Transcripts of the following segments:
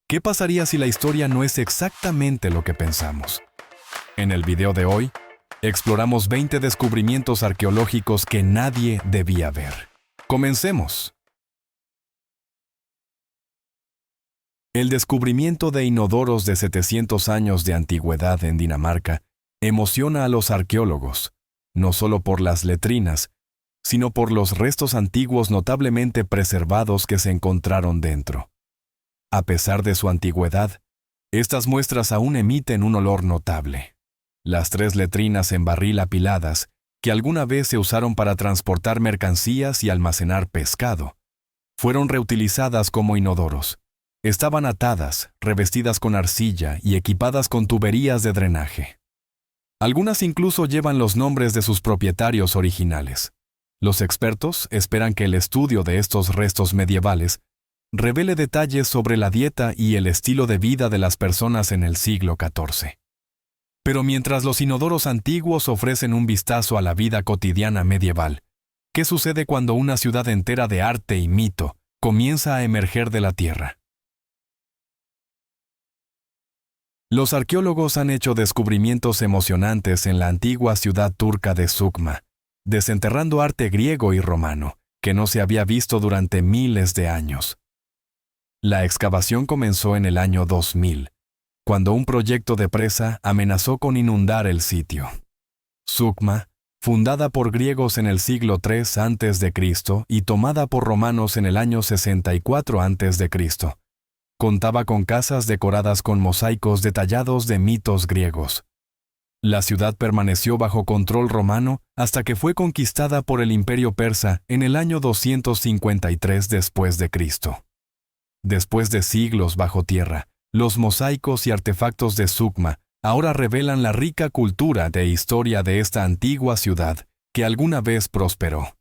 ¿Qué pasaría si la historia no es exactamente lo que pensamos? En el video de hoy, exploramos 20 descubrimientos arqueológicos que nadie debía ver. ¡Comencemos! El descubrimiento de inodoros de 700 años de antigüedad en Dinamarca emociona a los arqueólogos, no solo por las letrinas, sino por los restos antiguos notablemente preservados que se encontraron dentro. A pesar de su antigüedad, estas muestras aún emiten un olor notable. Las 3 letrinas en barril apiladas, que alguna vez se usaron para transportar mercancías y almacenar pescado, fueron reutilizadas como inodoros. Estaban atadas, revestidas con arcilla y equipadas con tuberías de drenaje. Algunas incluso llevan los nombres de sus propietarios originales. Los expertos esperan que el estudio de estos restos medievales revele detalles sobre la dieta y el estilo de vida de las personas en el siglo XIV. Pero mientras los inodoros antiguos ofrecen un vistazo a la vida cotidiana medieval, ¿qué sucede cuando una ciudad entera de arte y mito comienza a emerger de la tierra? Los arqueólogos han hecho descubrimientos emocionantes en la antigua ciudad turca de Sukma, desenterrando arte griego y romano, que no se había visto durante miles de años. La excavación comenzó en el año 2000, cuando un proyecto de presa amenazó con inundar el sitio. Sukma, fundada por griegos en el siglo III a.C. y tomada por romanos en el año 64 a.C., contaba con casas decoradas con mosaicos detallados de mitos griegos. La ciudad permaneció bajo control romano hasta que fue conquistada por el Imperio Persa en el año 253 después de Cristo. Después de siglos bajo tierra, los mosaicos y artefactos de Sukma ahora revelan la rica cultura e historia de esta antigua ciudad que alguna vez prosperó.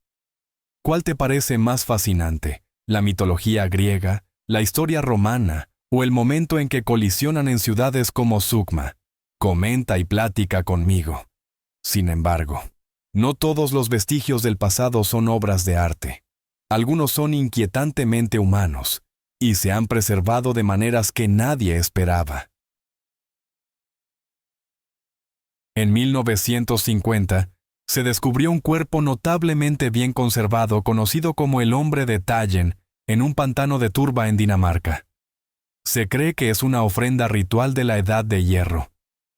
¿Cuál te parece más fascinante, la mitología griega, la historia romana o el momento en que colisionan en ciudades como Sukma? Comenta y platica conmigo. Sin embargo, no todos los vestigios del pasado son obras de arte. Algunos son inquietantemente humanos y se han preservado de maneras que nadie esperaba. En 1950, se descubrió un cuerpo notablemente bien conservado conocido como el hombre de Tallen en un pantano de Turba en Dinamarca. Se cree que es una ofrenda ritual de la Edad de Hierro.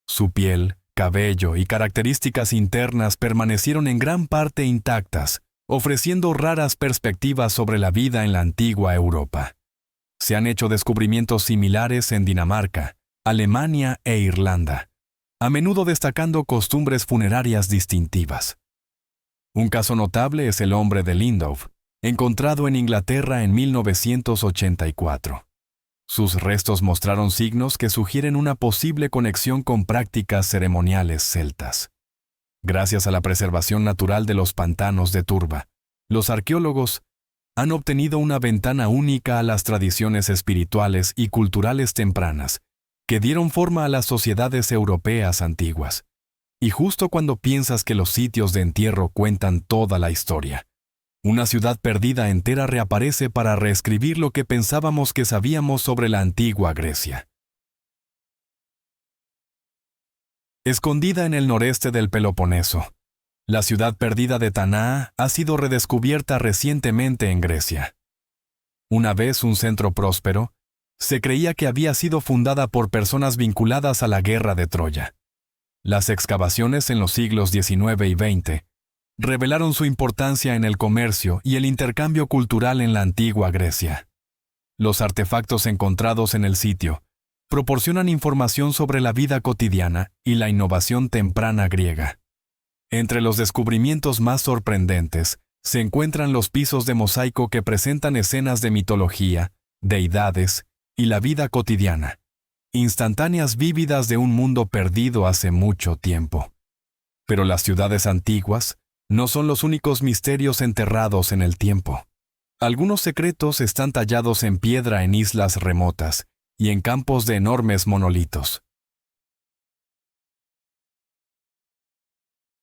Su piel, cabello y características internas permanecieron en gran parte intactas, ofreciendo raras perspectivas sobre la vida en la antigua Europa. Se han hecho descubrimientos similares en Dinamarca, Alemania e Irlanda, a menudo destacando costumbres funerarias distintivas. Un caso notable es el hombre de Lindov, encontrado en Inglaterra en 1984. Sus restos mostraron signos que sugieren una posible conexión con prácticas ceremoniales celtas. Gracias a la preservación natural de los pantanos de Turba, los arqueólogos han obtenido una ventana única a las tradiciones espirituales y culturales tempranas que dieron forma a las sociedades europeas antiguas. Y justo cuando piensas que los sitios de entierro cuentan toda la historia, una ciudad perdida entera reaparece para reescribir lo que pensábamos que sabíamos sobre la antigua Grecia. Escondida en el noreste del Peloponeso, la ciudad perdida de Tanaa ha sido redescubierta recientemente en Grecia. Una vez un centro próspero, se creía que había sido fundada por personas vinculadas a la guerra de Troya. Las excavaciones en los siglos XIX y XX revelaron su importancia en el comercio y el intercambio cultural en la antigua Grecia. Los artefactos encontrados en el sitio proporcionan información sobre la vida cotidiana y la innovación temprana griega. Entre los descubrimientos más sorprendentes se encuentran los pisos de mosaico que presentan escenas de mitología, deidades y la vida cotidiana, instantáneas vívidas de un mundo perdido hace mucho tiempo. Pero las ciudades antiguas no son los únicos misterios enterrados en el tiempo. Algunos secretos están tallados en piedra en islas remotas y en campos de enormes monolitos.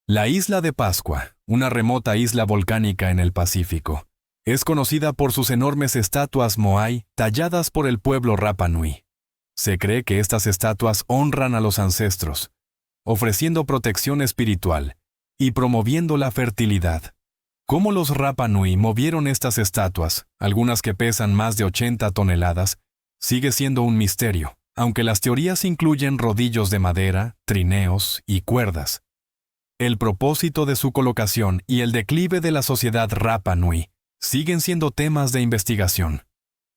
La isla de Pascua, una remota isla volcánica en el Pacífico, es conocida por sus enormes estatuas Moai talladas por el pueblo Rapa Nui. Se cree que estas estatuas honran a los ancestros, ofreciendo protección espiritual y promoviendo la fertilidad. ¿Cómo los Rapa Nui movieron estas estatuas, algunas que pesan más de 80 toneladas, sigue siendo un misterio, aunque las teorías incluyen rodillos de madera, trineos y cuerdas. El propósito de su colocación y el declive de la sociedad Rapa Nui siguen siendo temas de investigación.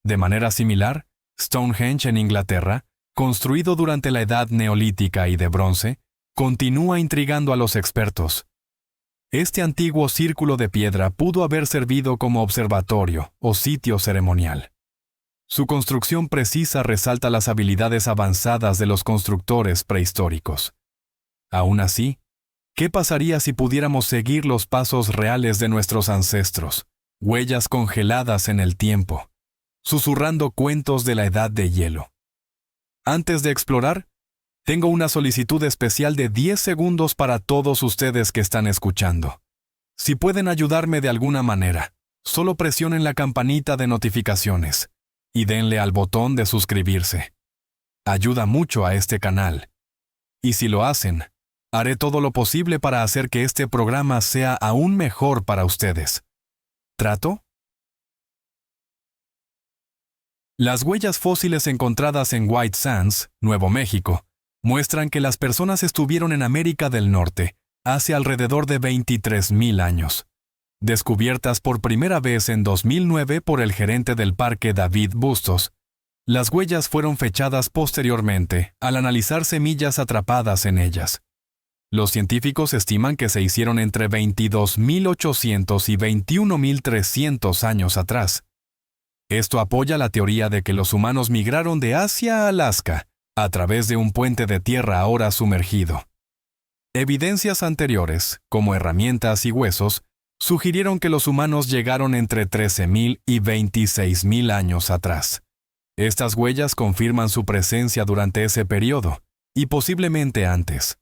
De manera similar, Stonehenge en Inglaterra, construido durante la Edad Neolítica y de Bronce, continúa intrigando a los expertos. Este antiguo círculo de piedra pudo haber servido como observatorio o sitio ceremonial. Su construcción precisa resalta las habilidades avanzadas de los constructores prehistóricos. Aún así, ¿qué pasaría si pudiéramos seguir los pasos reales de nuestros ancestros, huellas congeladas en el tiempo, susurrando cuentos de la edad de hielo? Antes de explorar, tengo una solicitud especial de 10 segundos para todos ustedes que están escuchando. Si pueden ayudarme de alguna manera, solo presionen la campanita de notificaciones y denle al botón de suscribirse. Ayuda mucho a este canal. Y si lo hacen, haré todo lo posible para hacer que este programa sea aún mejor para ustedes. ¿Trato? Las huellas fósiles encontradas en White Sands, Nuevo México, muestran que las personas estuvieron en América del Norte hace alrededor de 23,000 años. Descubiertas por primera vez en 2009 por el gerente del parque David Bustos, las huellas fueron fechadas posteriormente al analizar semillas atrapadas en ellas. Los científicos estiman que se hicieron entre 22,800 y 21,300 años atrás. Esto apoya la teoría de que los humanos migraron de Asia a Alaska a través de un puente de tierra ahora sumergido. Evidencias anteriores, como herramientas y huesos, sugirieron que los humanos llegaron entre 13,000 y 26,000 años atrás. Estas huellas confirman su presencia durante ese periodo, y posiblemente antes.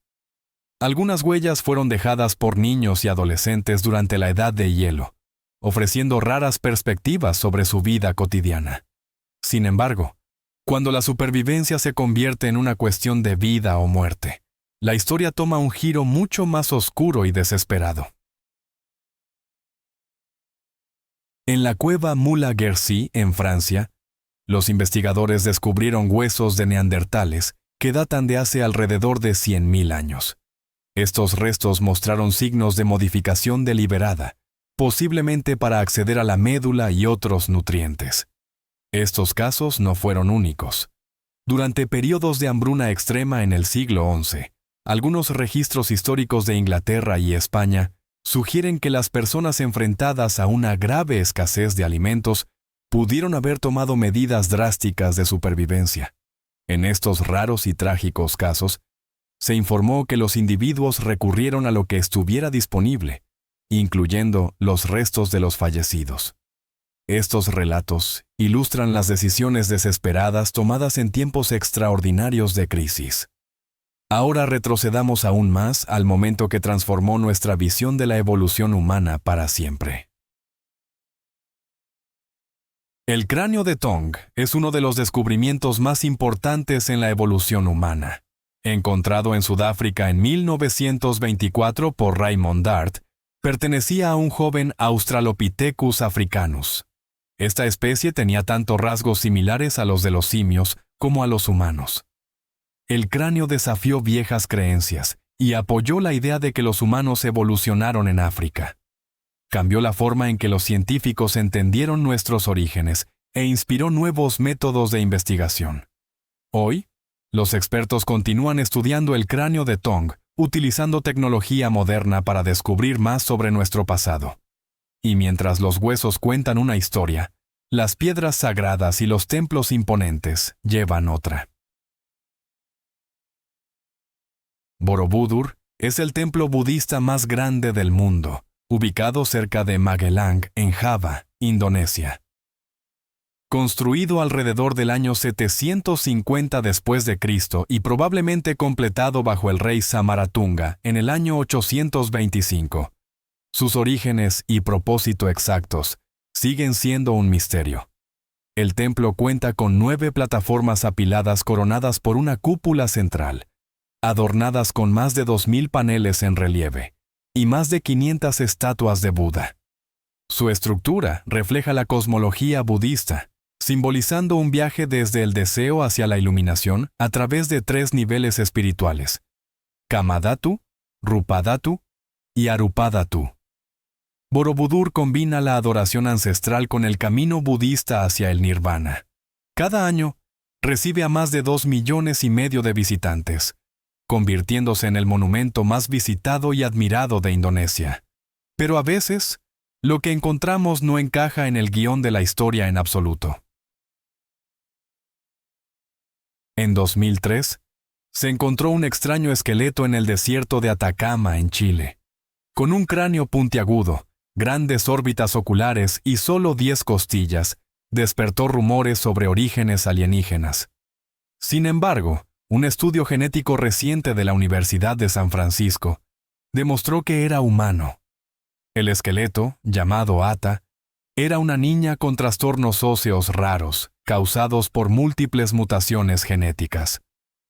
Algunas huellas fueron dejadas por niños y adolescentes durante la Edad de Hielo, ofreciendo raras perspectivas sobre su vida cotidiana. Sin embargo, cuando la supervivencia se convierte en una cuestión de vida o muerte, la historia toma un giro mucho más oscuro y desesperado. En la cueva Moula-Guercy, en Francia, los investigadores descubrieron huesos de neandertales que datan de hace alrededor de 100,000 años. Estos restos mostraron signos de modificación deliberada, posiblemente para acceder a la médula y otros nutrientes. Estos casos no fueron únicos. Durante periodos de hambruna extrema en el siglo XI, algunos registros históricos de Inglaterra y España sugieren que las personas enfrentadas a una grave escasez de alimentos pudieron haber tomado medidas drásticas de supervivencia. En estos raros y trágicos casos, se informó que los individuos recurrieron a lo que estuviera disponible, incluyendo los restos de los fallecidos. Estos relatos ilustran las decisiones desesperadas tomadas en tiempos extraordinarios de crisis. Ahora retrocedamos aún más al momento que transformó nuestra visión de la evolución humana para siempre. El cráneo de Tong es uno de los descubrimientos más importantes en la evolución humana. Encontrado en Sudáfrica en 1924 por Raymond Dart, pertenecía a un joven Australopithecus africanus. Esta especie tenía tanto rasgos similares a los de los simios como a los humanos. El cráneo desafió viejas creencias y apoyó la idea de que los humanos evolucionaron en África. Cambió la forma en que los científicos entendieron nuestros orígenes e inspiró nuevos métodos de investigación. Hoy, los expertos continúan estudiando el cráneo de Tong, utilizando tecnología moderna para descubrir más sobre nuestro pasado. Y mientras los huesos cuentan una historia, las piedras sagradas y los templos imponentes llevan otra. Borobudur es el templo budista más grande del mundo, ubicado cerca de Magelang, en Java, Indonesia. Construido alrededor del año 750 después de Cristo y probablemente completado bajo el rey Samaratunga en el año 825. Sus orígenes y propósito exactos siguen siendo un misterio. El templo cuenta con 9 plataformas apiladas coronadas por una cúpula central, adornadas con más de 2000 paneles en relieve y más de 500 estatuas de Buda. Su estructura refleja la cosmología budista, simbolizando un viaje desde el deseo hacia la iluminación a través de 3 niveles espirituales: Kamadhatu, Rupadhatu y Arupadhatu. Borobudur combina la adoración ancestral con el camino budista hacia el nirvana. Cada año, recibe a más de 2,5 millones de visitantes, convirtiéndose en el monumento más visitado y admirado de Indonesia. Pero a veces, lo que encontramos no encaja en el guión de la historia en absoluto. En 2003, se encontró un extraño esqueleto en el desierto de Atacama, en Chile, con un cráneo puntiagudo, grandes órbitas oculares y solo 10 costillas. Despertó rumores sobre orígenes alienígenas. Sin embargo, un estudio genético reciente de la Universidad de San Francisco demostró que era humano. El esqueleto, llamado Ata, era una niña con trastornos óseos raros, causados por múltiples mutaciones genéticas.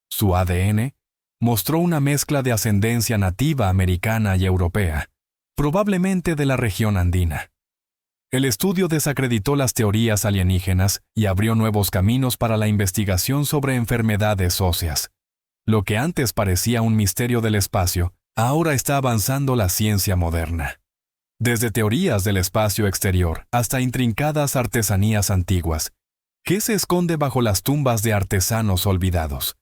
Su ADN mostró una mezcla de ascendencia nativa americana y europea, probablemente de la región andina. El estudio desacreditó las teorías alienígenas y abrió nuevos caminos para la investigación sobre enfermedades óseas. Lo que antes parecía un misterio del espacio, ahora está avanzando la ciencia moderna. Desde teorías del espacio exterior hasta intrincadas artesanías antiguas. ¿Qué se esconde bajo las tumbas de artesanos olvidados?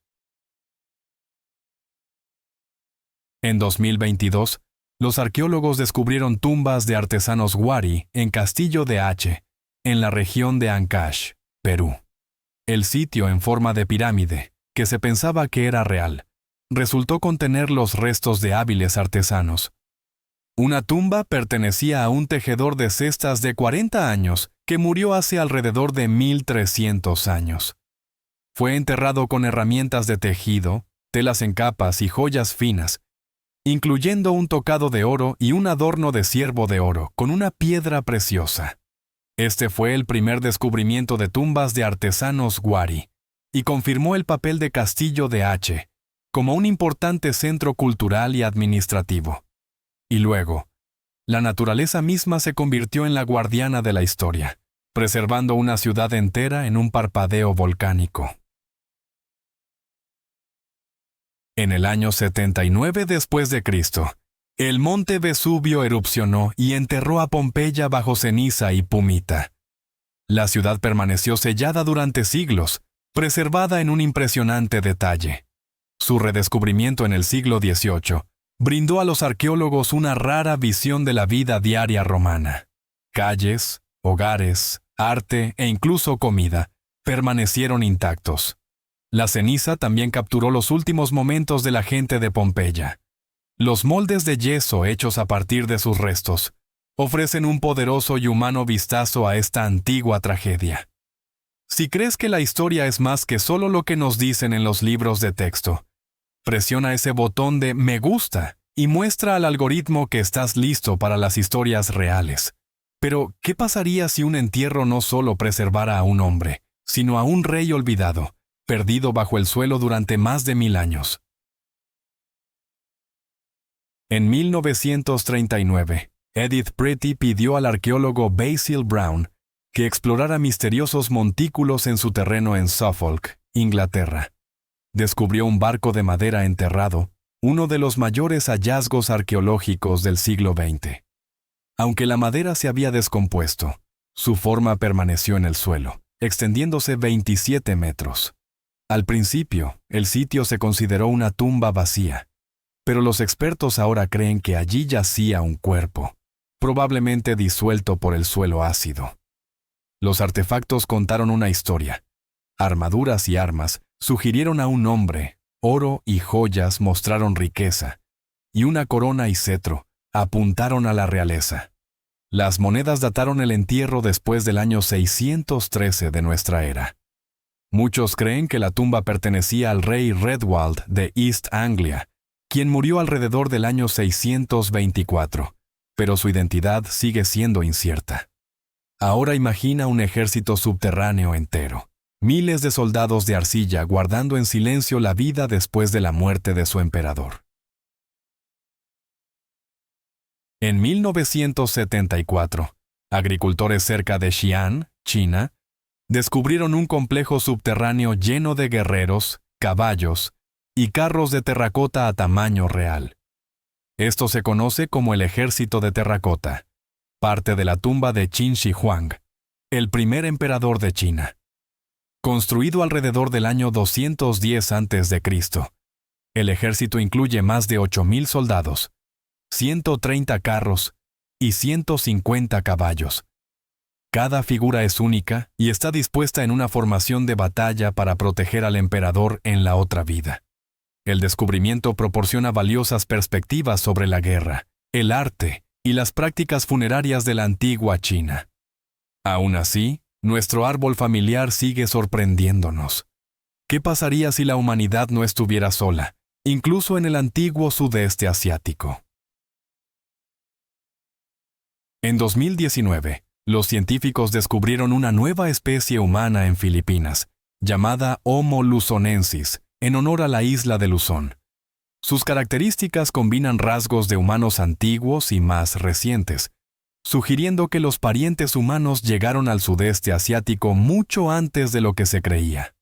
En 2022, los arqueólogos descubrieron tumbas de artesanos Wari en Castillo de H, en la región de Ancash, Perú. El sitio en forma de pirámide, que se pensaba que era real, resultó contener los restos de hábiles artesanos. Una tumba pertenecía a un tejedor de cestas de 40 años que murió hace alrededor de 1300 años. Fue enterrado con herramientas de tejido, telas en capas y joyas finas, incluyendo un tocado de oro y un adorno de ciervo de oro con una piedra preciosa. Este fue el primer descubrimiento de tumbas de artesanos Wari, y confirmó el papel de Castillo de H como un importante centro cultural y administrativo. Y luego, la naturaleza misma se convirtió en la guardiana de la historia, preservando una ciudad entera en un parpadeo volcánico. En el año 79 después de Cristo, el monte Vesubio erupcionó y enterró a Pompeya bajo ceniza y pumita. La ciudad permaneció sellada durante siglos, preservada en un impresionante detalle. Su redescubrimiento en el siglo XVIII brindó a los arqueólogos una rara visión de la vida diaria romana. Calles, hogares, arte e incluso comida permanecieron intactos. La ceniza también capturó los últimos momentos de la gente de Pompeya. Los moldes de yeso hechos a partir de sus restos ofrecen un poderoso y humano vistazo a esta antigua tragedia. Si crees que la historia es más que solo lo que nos dicen en los libros de texto, presiona ese botón de me gusta y muestra al algoritmo que estás listo para las historias reales. Pero, ¿qué pasaría si un entierro no solo preservara a un hombre, sino a un rey olvidado, perdido bajo el suelo durante más de 1000 años? En 1939, Edith Pretty pidió al arqueólogo Basil Brown que explorara misteriosos montículos en su terreno en Suffolk, Inglaterra. Descubrió un barco de madera enterrado, uno de los mayores hallazgos arqueológicos del siglo XX. Aunque la madera se había descompuesto, su forma permaneció en el suelo, extendiéndose 27 metros. Al principio, el sitio se consideró una tumba vacía, pero los expertos ahora creen que allí yacía un cuerpo, probablemente disuelto por el suelo ácido. Los artefactos contaron una historia. Armaduras y armas sugirieron a un hombre, oro y joyas mostraron riqueza, y una corona y cetro apuntaron a la realeza. Las monedas dataron el entierro después del año 613 de nuestra era. Muchos creen que la tumba pertenecía al rey Redwald de East Anglia, quien murió alrededor del año 624, pero su identidad sigue siendo incierta. Ahora imagina un ejército subterráneo entero. Miles de soldados de arcilla guardando en silencio la vida después de la muerte de su emperador. En 1974, agricultores cerca de Xi'an, China, descubrieron un complejo subterráneo lleno de guerreros, caballos y carros de terracota a tamaño real. Esto se conoce como el Ejército de Terracota, parte de la tumba de Qin Shi Huang, el primer emperador de China. Construido alrededor del año 210 a.C., el ejército incluye más de 8,000 soldados, 130 carros y 150 caballos. Cada figura es única y está dispuesta en una formación de batalla para proteger al emperador en la otra vida. El descubrimiento proporciona valiosas perspectivas sobre la guerra, el arte y las prácticas funerarias de la antigua China. Aún así, nuestro árbol familiar sigue sorprendiéndonos. ¿Qué pasaría si la humanidad no estuviera sola, incluso en el antiguo sudeste asiático? En 2019, los científicos descubrieron una nueva especie humana en Filipinas, llamada Homo luzonensis, en honor a la isla de Luzón. Sus características combinan rasgos de humanos antiguos y más recientes, sugiriendo que los parientes humanos llegaron al sudeste asiático mucho antes de lo que se creía.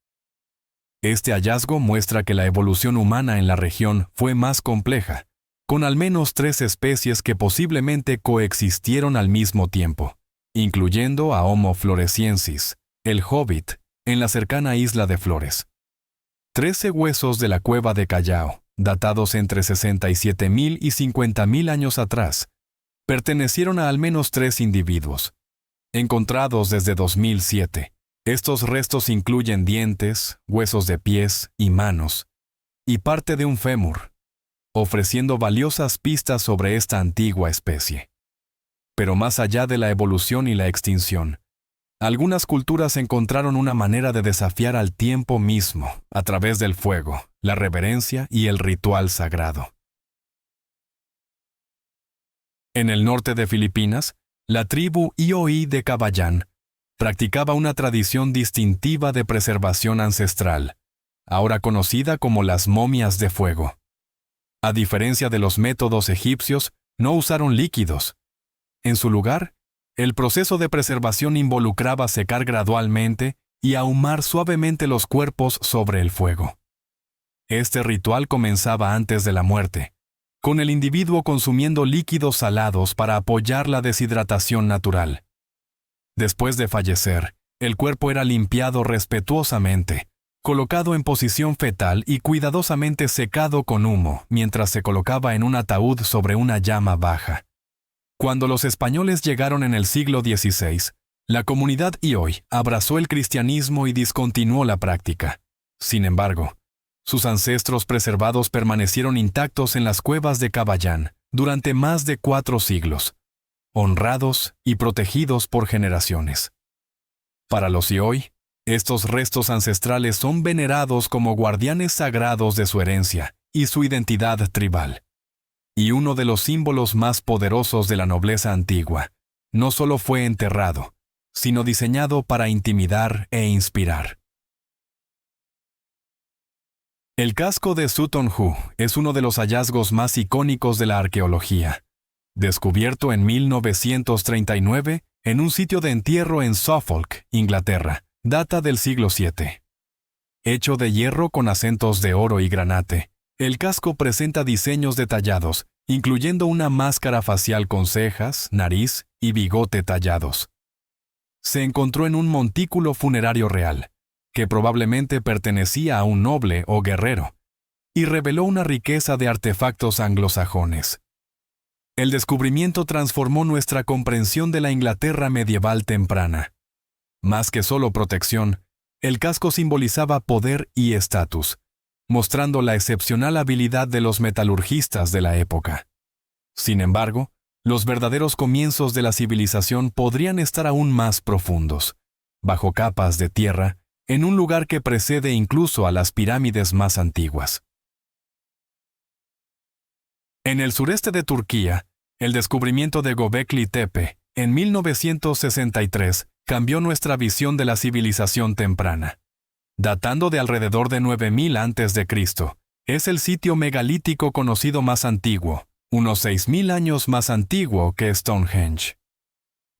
Este hallazgo muestra que la evolución humana en la región fue más compleja, con al menos 3 especies que posiblemente coexistieron al mismo tiempo, incluyendo a Homo floresiensis, el hobbit, en la cercana isla de Flores. 13 huesos de la cueva de Callao, datados entre 67,000 y 50,000 años atrás, pertenecieron a al menos 3 individuos, encontrados desde 2007. Estos restos incluyen dientes, huesos de pies y manos, y parte de un fémur, ofreciendo valiosas pistas sobre esta antigua especie. Pero más allá de la evolución y la extinción, algunas culturas encontraron una manera de desafiar al tiempo mismo a través del fuego, la reverencia y el ritual sagrado. En el norte de Filipinas, la tribu Ioí de Cabayán practicaba una tradición distintiva de preservación ancestral, ahora conocida como las momias de fuego. A diferencia de los métodos egipcios, no usaron líquidos. En su lugar, el proceso de preservación involucraba secar gradualmente y ahumar suavemente los cuerpos sobre el fuego. Este ritual comenzaba antes de la muerte, con el individuo consumiendo líquidos salados para apoyar la deshidratación natural. Después de fallecer, el cuerpo era limpiado respetuosamente, colocado en posición fetal y cuidadosamente secado con humo mientras se colocaba en un ataúd sobre una llama baja. Cuando los españoles llegaron en el siglo XVI, la comunidad Ioí abrazó el cristianismo y discontinuó la práctica. Sin embargo, sus ancestros preservados permanecieron intactos en las cuevas de Cabayán durante más de 4 siglos, honrados y protegidos por generaciones. Para los Ioí, estos restos ancestrales son venerados como guardianes sagrados de su herencia y su identidad tribal. Y uno de los símbolos más poderosos de la nobleza antigua, no solo fue enterrado, sino diseñado para intimidar e inspirar. El casco de Sutton Hoo es uno de los hallazgos más icónicos de la arqueología. Descubierto en 1939 en un sitio de entierro en Suffolk, Inglaterra, data del siglo VII. Hecho de hierro con acentos de oro y granate, el casco presenta diseños detallados, incluyendo una máscara facial con cejas, nariz y bigote tallados. Se encontró en un montículo funerario real, que probablemente pertenecía a un noble o guerrero, y reveló una riqueza de artefactos anglosajones. El descubrimiento transformó nuestra comprensión de la Inglaterra medieval temprana. Más que solo protección, el casco simbolizaba poder y estatus, mostrando la excepcional habilidad de los metalurgistas de la época. Sin embargo, los verdaderos comienzos de la civilización podrían estar aún más profundos, bajo capas de tierra, en un lugar que precede incluso a las pirámides más antiguas. En el sureste de Turquía, el descubrimiento de Göbekli Tepe, en 1963, cambió nuestra visión de la civilización temprana. Datando de alrededor de 9000 a.C., es el sitio megalítico conocido más antiguo, unos 6000 años más antiguo que Stonehenge.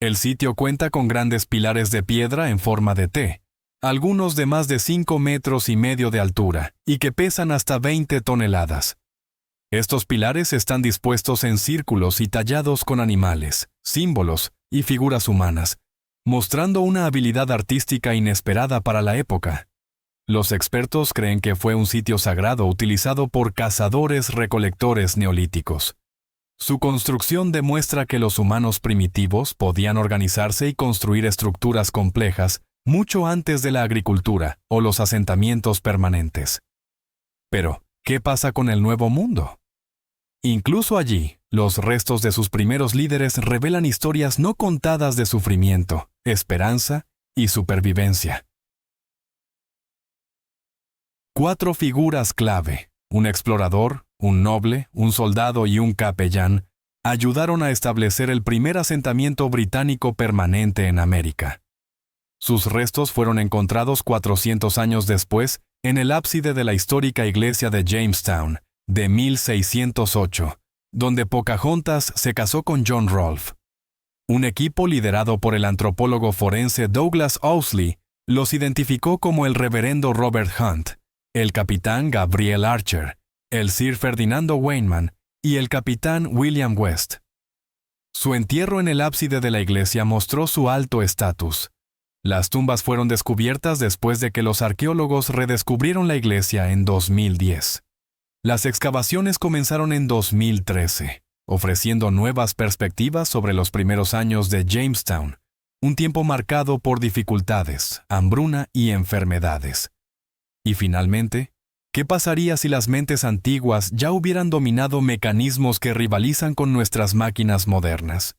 El sitio cuenta con grandes pilares de piedra en forma de T, algunos de más de 5,5 metros de altura y que pesan hasta 20 toneladas. Estos pilares están dispuestos en círculos y tallados con animales, símbolos y figuras humanas, mostrando una habilidad artística inesperada para la época. Los expertos creen que fue un sitio sagrado utilizado por cazadores-recolectores neolíticos. Su construcción demuestra que los humanos primitivos podían organizarse y construir estructuras complejas mucho antes de la agricultura o los asentamientos permanentes. Pero, ¿qué pasa con el Nuevo Mundo? Incluso allí, los restos de sus primeros líderes revelan historias no contadas de sufrimiento, esperanza y supervivencia. 4 figuras clave, un explorador, un noble, un soldado y un capellán, ayudaron a establecer el primer asentamiento británico permanente en América. Sus restos fueron encontrados 400 años después en el ábside de la histórica iglesia de Jamestown, de 1608, donde Pocahontas se casó con John Rolfe. Un equipo liderado por el antropólogo forense Douglas Owsley los identificó como el reverendo Robert Hunt, el capitán Gabriel Archer, el Sir Ferdinando Weyman y el capitán William West. Su entierro en el ábside de la iglesia mostró su alto estatus. Las tumbas fueron descubiertas después de que los arqueólogos redescubrieron la iglesia en 2010. Las excavaciones comenzaron en 2013, ofreciendo nuevas perspectivas sobre los primeros años de Jamestown, un tiempo marcado por dificultades, hambruna y enfermedades. Y finalmente, ¿qué pasaría si las mentes antiguas ya hubieran dominado mecanismos que rivalizan con nuestras máquinas modernas?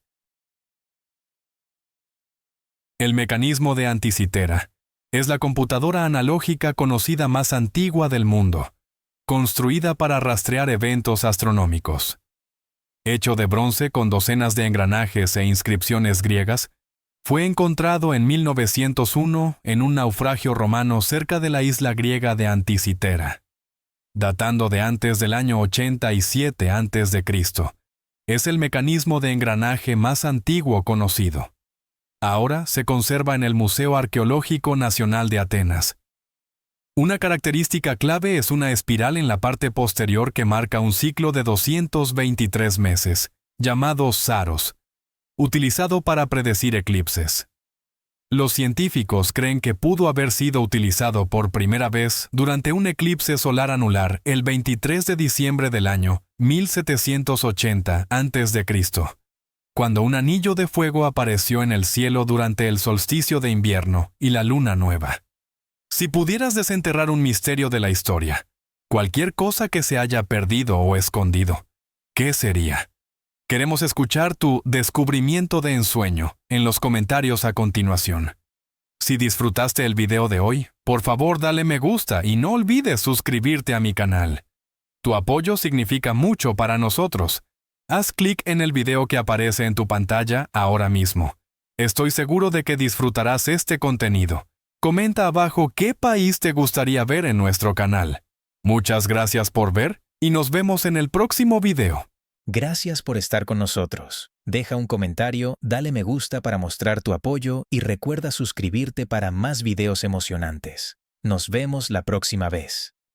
El mecanismo de Anticitera es la computadora analógica conocida más antigua del mundo, construida para rastrear eventos astronómicos. Hecho de bronce con docenas de engranajes e inscripciones griegas, fue encontrado en 1901 en un naufragio romano cerca de la isla griega de Anticitera. Datando de antes del año 87 a.C., es el mecanismo de engranaje más antiguo conocido. Ahora se conserva en el Museo Arqueológico Nacional de Atenas. Una característica clave es una espiral en la parte posterior que marca un ciclo de 223 meses, llamado Saros, utilizado para predecir eclipses. Los científicos creen que pudo haber sido utilizado por primera vez durante un eclipse solar anular el 23 de diciembre del año 1780 a.C., cuando un anillo de fuego apareció en el cielo durante el solsticio de invierno y la luna nueva. Si pudieras desenterrar un misterio de la historia, cualquier cosa que se haya perdido o escondido, ¿qué sería? Queremos escuchar tu descubrimiento de ensueño en los comentarios a continuación. Si disfrutaste el video de hoy, por favor dale me gusta y no olvides suscribirte a mi canal. Tu apoyo significa mucho para nosotros. Haz clic en el video que aparece en tu pantalla ahora mismo. Estoy seguro de que disfrutarás este contenido. Comenta abajo qué país te gustaría ver en nuestro canal. Muchas gracias por ver y nos vemos en el próximo video. Gracias por estar con nosotros. Deja un comentario, dale me gusta para mostrar tu apoyo y recuerda suscribirte para más videos emocionantes. Nos vemos la próxima vez.